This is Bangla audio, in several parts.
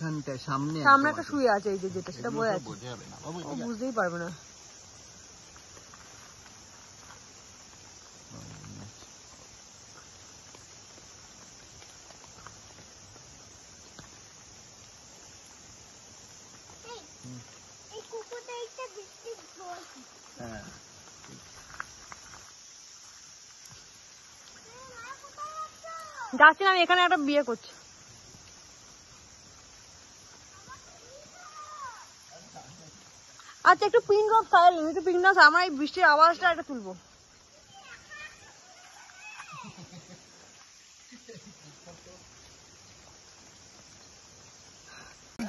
এইখানটা সামনে একটা শুয়ে আছে, এই যে যেটা সেটা বয়ে আছে, ও বুঝতেই পারবে না। যাচ্ছি না, আমি এখানে একটা বিয়ে করছি। আচ্ছা, একটু পিন ড্রপ সাইলেন্ট, একটু পিন ড্রপ, আমার এই বৃষ্টির আওয়াজটা একটা তুলবো।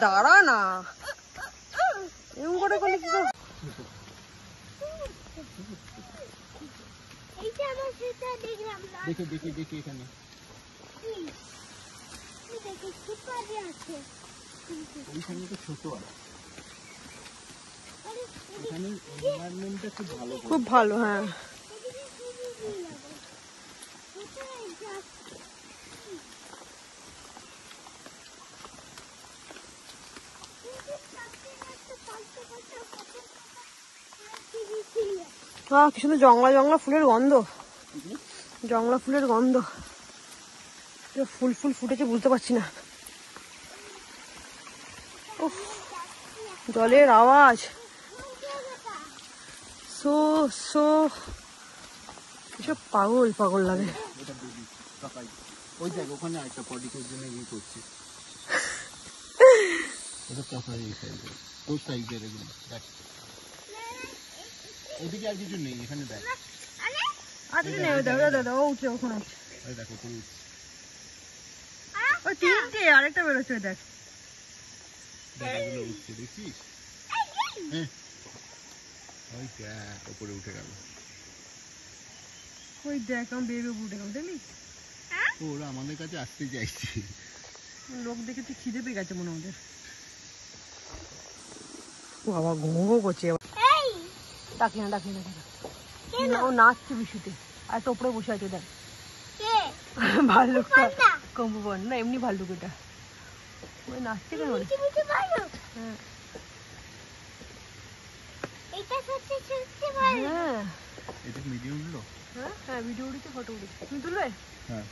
দাঁড়া না, এরকম করে করলে কি করে? দেখে দেখে দেখে এখানে ওইখানে তো ছোট আছে, এখানে এনভায়রনমেন্টটা খুব ভালো, খুব ভালো। হ্যাঁ, কি সুন্দর জংলা জংলা ফুলের গন্ধ, জংলা ফুলের গন্ধ। ফুল ফুল ফুটেছে বুঝতে পারছি না। উফ, জলের আওয়াজ, সো সো এসব পাগল পাগল লাগে। ওই দেখ ওখানে একটা পডিকের জন্য ইয়ে করছে, এটা কাঁচা এই সাইজের, ওই সাইজের এগুলো দেখ, ওদিকে আর কিছু নেই, এখানে দেখ। আচ্ছা নেই, দাদা দাদা ও উঠছে ওখানে, ওই দেখো পুরো ওই তিনটে, আরেকটা বেরোচ্ছে দেখ, এগুলো উঠছে দেখছিস? হ্যাঁ, ওই দেখ উপরে উঠে গেল, ওই দেখ আমার বেবি উঠে গেল, দেখলি? ওরা আমাদের কাছে আসতে চাইছে, লোক দেখে তুই খিদে পেয়ে গেছে মনে ওদের। ও বাবা ঘুম ঘুম করছে, ডাকি না ডাকি না, ও নাচছে বৃষ্টিতে, আর একটা উপরে বসে আছে দেখ, ভাল্লুকটা, কম্বুবন না, এমনি ভাল্লুক এটা, ওই নাচছে কেন? হ্যাঁ এটা মিডিয়াম হলো, হ্যাঁ ভিডিও উঠেছে, ফটো উঠেছে, তুমি তুলবে? হ্যাঁ।